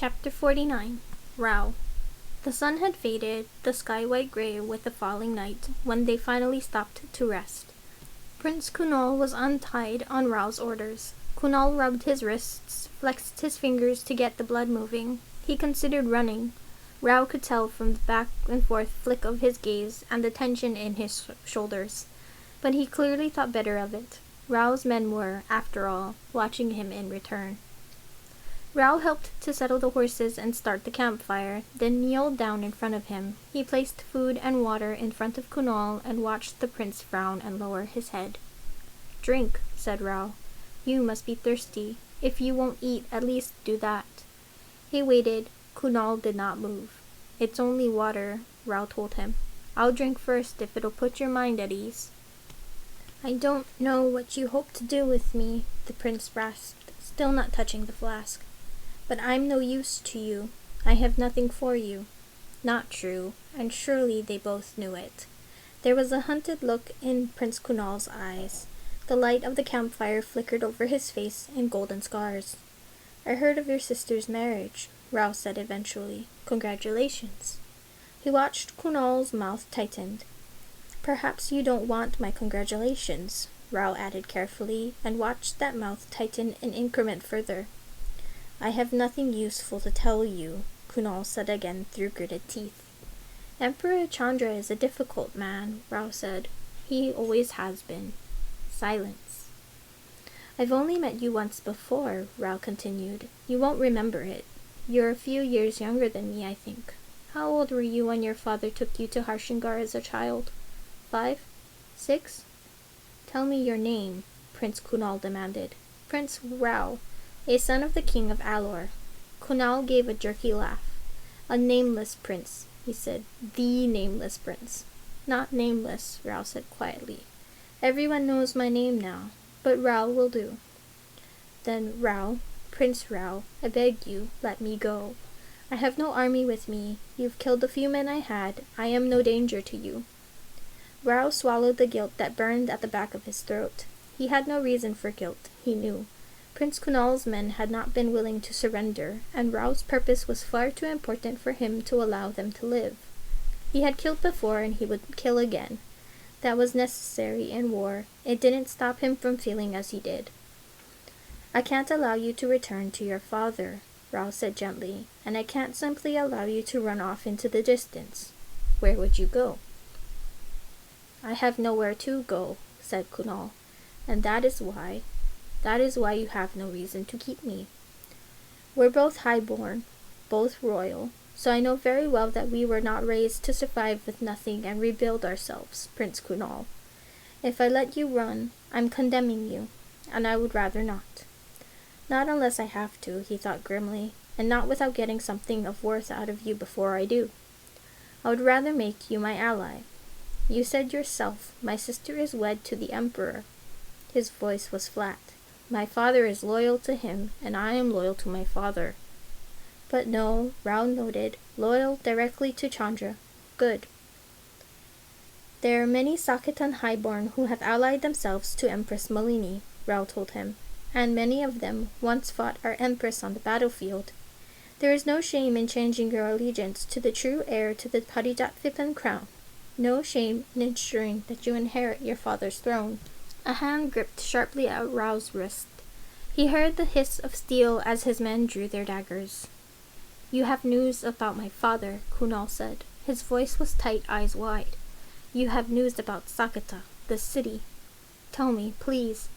Chapter 49. Rao. The sun had faded, the sky white-gray with the falling night, when they finally stopped to rest. Prince Kunal was untied on Rao's orders. Kunal rubbed his wrists, flexed his fingers to get the blood moving. He considered running. Rao could tell from the back-and-forth flick of his gaze and the tension in his shoulders. But he clearly thought better of it. Rao's men were, after all, watching him in return. Rao helped to settle the horses and start the campfire, then kneeled down in front of him. He placed food and water in front of Kunal and watched the prince frown and lower his head. "Drink," said Rao. "You must be thirsty. If you won't eat, at least do that." He waited. Kunal did not move. "It's only water," Rao told him. "I'll drink first if it'll put your mind at ease." "I don't know what you hope to do with me," the prince rasped, still not touching the flask. "But I'm no use to you. I have nothing for you." Not true, and surely they both knew it. There was a hunted look in Prince Kunal's eyes. The light of the campfire flickered over his face in golden scars. "I heard of your sister's marriage," Rao said eventually. "Congratulations." He watched Kunal's mouth tighten. "Perhaps you don't want my congratulations," Rao added carefully, and watched that mouth tighten an increment further. "I have nothing useful to tell you," Kunal said again through gritted teeth. "Emperor Chandra is a difficult man," Rao said. "He always has been." Silence. "I've only met you once before," Rao continued. "You won't remember it. You're a few years younger than me, I think. How old were you when your father took you to Harshingar as a child? 5? 6? "Tell me your name," Prince Kunal demanded. "Prince Rao, a son of the king of Alor." Kunal gave a jerky laugh. "A nameless prince," he said. "The nameless prince." "Not nameless," Rao said quietly. "Everyone knows my name now, but Rao will do." "Then Rao, Prince Rao, I beg you, let me go. I have no army with me. You've killed the few men I had. I am no danger to you." Rao swallowed the guilt that burned at the back of his throat. He had no reason for guilt, he knew. Prince Kunal's men had not been willing to surrender, and Rao's purpose was far too important for him to allow them to live. He had killed before, and he would kill again. That was necessary in war. It didn't stop him from feeling as he did. "I can't allow you to return to your father," Rao said gently, "and I can't simply allow you to run off into the distance. Where would you go?" "I have nowhere to go," said Kunal, "and that is why you have no reason to keep me. We're both high-born, both royal, so I know very well that we were not raised to survive with nothing and rebuild ourselves, Prince Kunal. If I let you run, I'm condemning you, and I would rather not. Not unless I have to," he thought grimly, "and not without getting something of worth out of you before I do. I would rather make you my ally. You said yourself, my sister is wed to the emperor." His voice was flat. "My father is loyal to him, and I am loyal to my father." "But no," Rao noted, "loyal directly to Chandra. Good." "There are many Sakitan highborn who have allied themselves to Empress Malini," Rao told him, "and many of them once fought our empress on the battlefield. There is no shame in changing your allegiance to the true heir to the Parijatvipan crown. No shame in ensuring that you inherit your father's throne." A hand gripped sharply at Rao's wrist. He heard the hiss of steel as his men drew their daggers. "You have news about my father," Kunal said. His voice was tight, eyes wide. "You have news about Sakata, the city. Tell me, please."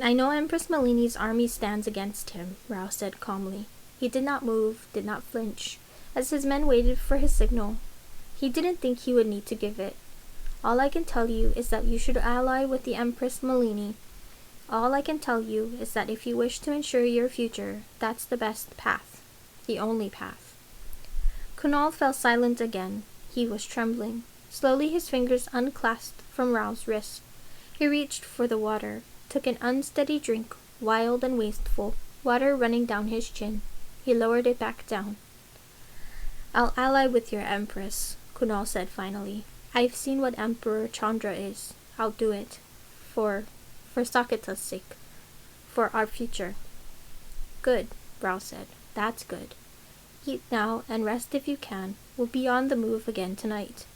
"I know Empress Malini's army stands against him," Rao said calmly. He did not move, did not flinch, as his men waited for his signal. He didn't think he would need to give it. "All I can tell you is that you should ally with the Empress Malini. All I can tell you is that if you wish to ensure your future, that's the best path. The only path." Kunal fell silent again. He was trembling. Slowly his fingers unclasped from Rao's wrist. He reached for the water, took an unsteady drink, wild and wasteful, water running down his chin. He lowered it back down. "I'll ally with your empress," Kunal said finally. "I've seen what Emperor Chandra is. I'll do it. For Sakata's sake. For our future." "Good," Rao said. That's good. Eat now and rest if you can. We'll be on the move again tonight.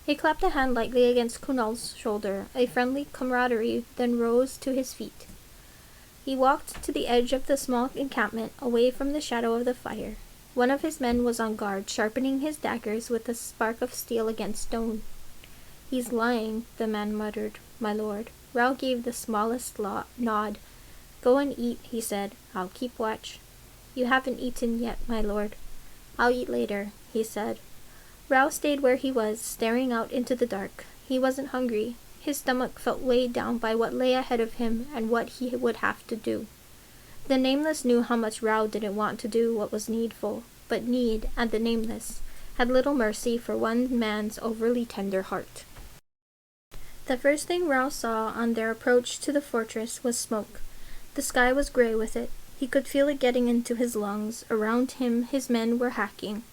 He clapped a hand lightly against Kunal's shoulder, a friendly camaraderie, then rose to his feet. He walked to the edge of the small encampment, away from the shadow of the fire. One of his men was on guard, sharpening his daggers with a spark of steel against stone. He's lying, the man muttered. My lord. Rao gave the smallest nod. Go and eat, he said. I'll keep watch. You haven't eaten yet, my lord. I'll eat later, he said. Rao stayed where he was, staring out into the dark. He wasn't hungry. His stomach felt weighed down by what lay ahead of him and what he would have to do. The Nameless knew how much Rao didn't want to do what was needful, but Need and the Nameless had little mercy for one man's overly tender heart. The first thing Rao saw on their approach to the fortress was smoke. The sky was grey with it. He could feel it getting into his lungs. Around him his men were hacking.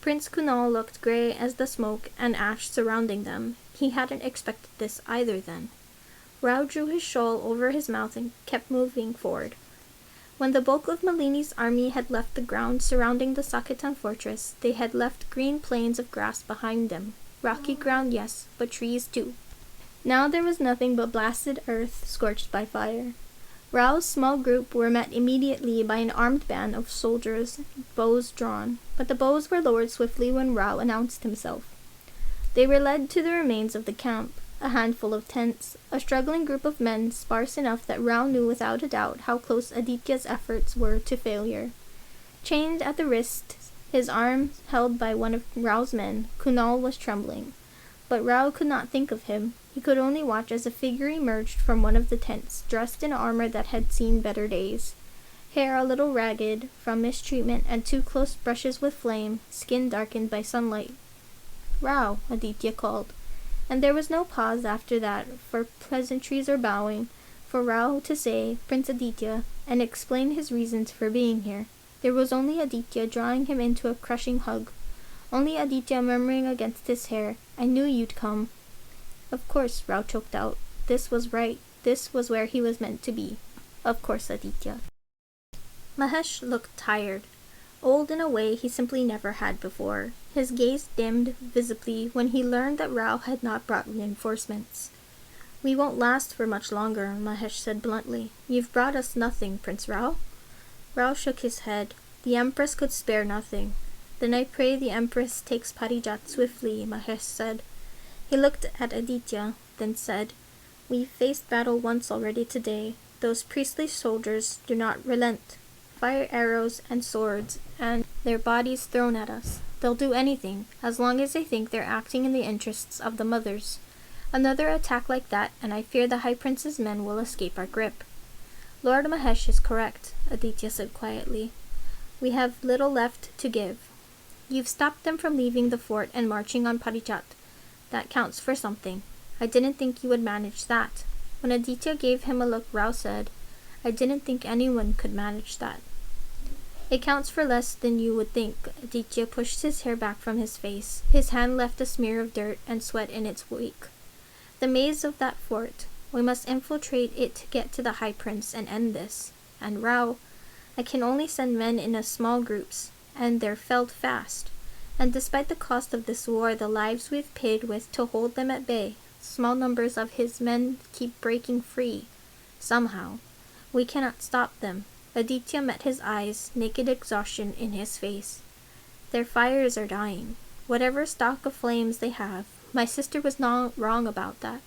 Prince Kunal looked grey as the smoke and ash surrounding them. He hadn't expected this either then. Rao drew his shawl over his mouth and kept moving forward. When the bulk of Malini's army had left the ground surrounding the Sakitan fortress, they had left green plains of grass behind them. Rocky ground, yes, but trees too. Now there was nothing but blasted earth scorched by fire. Rao's small group were met immediately by an armed band of soldiers, bows drawn, but the bows were lowered swiftly when Rao announced himself. They were led to the remains of the camp, a handful of tents, a struggling group of men sparse enough that Rao knew without a doubt how close Aditya's efforts were to failure. Chained at the wrist, his arm held by one of Rao's men, Kunal was trembling. But Rao could not think of him. He could only watch as a figure emerged from one of the tents, dressed in armor that had seen better days. Hair a little ragged from mistreatment and too close brushes with flame, skin darkened by sunlight. Rao, Aditya called, and there was no pause after that for pleasantries or bowing, for Rao to say, Prince Aditya, and explain his reasons for being here. There was only Aditya drawing him into a crushing hug. Only Aditya murmuring against his hair, I knew you'd come. Of course, Rao choked out. This was right. This was where he was meant to be. Of course, Aditya. Mahesh looked tired. Old in a way he simply never had before. His gaze dimmed visibly when he learned that Rao had not brought reinforcements. We won't last for much longer, Mahesh said bluntly. You've brought us nothing, Prince Rao. Rao shook his head. The Empress could spare nothing. Then I pray the Empress takes Parijat swiftly, Mahesh said. He looked at Aditya, then said, We've faced battle once already today. Those priestly soldiers do not relent. Fire arrows and swords, and their bodies thrown at us. They'll do anything, as long as they think they're acting in the interests of the mothers. Another attack like that, and I fear the High Prince's men will escape our grip. Lord Mahesh is correct, Aditya said quietly. We have little left to give. You've stopped them from leaving the fort and marching on Parijat. That counts for something. I didn't think you would manage that. When Aditya gave him a look, Rao said, I didn't think anyone could manage that. It counts for less than you would think. Aditya pushed his hair back from his face. His hand left a smear of dirt and sweat in its wake. The maze of that fort. We must infiltrate it to get to the High Prince and end this. And Rao, I can only send men in small groups, and they're felled fast. And despite the cost of this war, the lives we've paid with to hold them at bay, small numbers of his men keep breaking free. Somehow. We cannot stop them. Aditya met his eyes, naked exhaustion in his face. Their fires are dying. Whatever stock of flames they have, my sister was not wrong about that.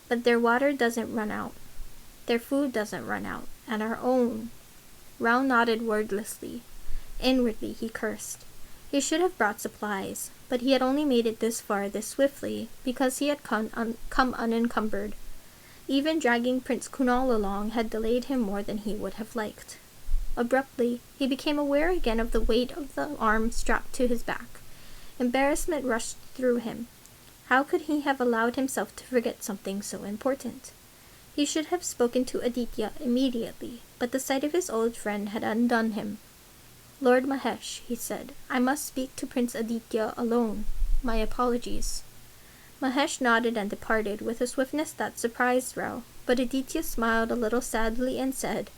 But their water doesn't run out. Their food doesn't run out. And our own. Rao nodded wordlessly. Inwardly he cursed. He should have brought supplies, but he had only made it this far this swiftly because he had come unencumbered. Even dragging Prince Kunal along had delayed him more than he would have liked. Abruptly, he became aware again of the weight of the arm strapped to his back. Embarrassment rushed through him. How could he have allowed himself to forget something so important? He should have spoken to Aditya immediately, but the sight of his old friend had undone him. Lord Mahesh, he said, I must speak to Prince Aditya alone. My apologies. Mahesh nodded and departed with a swiftness that surprised Rao, but Aditya smiled a little sadly and said,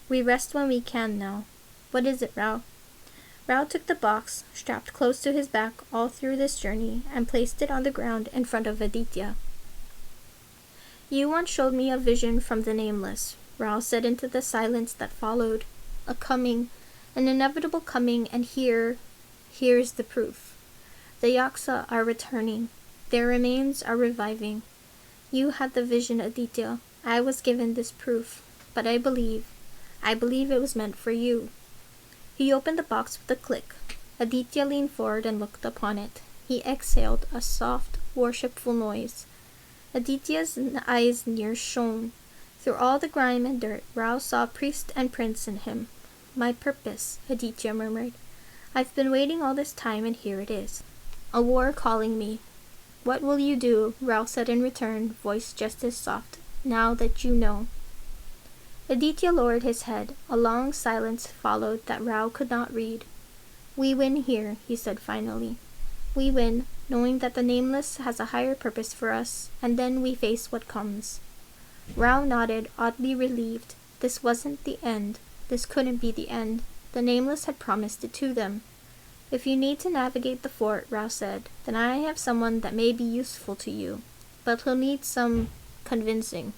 We rest when we can now. What is it, Rao? Rao took the box, strapped close to his back all through this journey, and placed it on the ground in front of Aditya. "You once showed me a vision from the Nameless," Rao said into the silence that followed. "A coming, an inevitable coming, and here's the proof. The Yaksa are returning. Their remains are reviving. You had the vision, Aditya. I was given this proof, but I believe it was meant for you." He opened the box with a click. Aditya leaned forward and looked upon it. He exhaled a soft, worshipful noise. Aditya's eyes near shone. Through all the grime and dirt, Rao saw priest and prince in him. "My purpose," Aditya murmured. "I've been waiting all this time, and here it is. A war calling me." "What will you do?" Rao said in return, voice just as soft. "Now that you know." Aditya lowered his head. A long silence followed that Rao could not read. "We win here," he said finally. "We win, knowing that the Nameless has a higher purpose for us, and then we face what comes." Rao nodded, oddly relieved. This wasn't the end. This couldn't be the end. The Nameless had promised it to them. "If you need to navigate the fort," Rao said, "then I have someone that may be useful to you. But he'll need some convincing."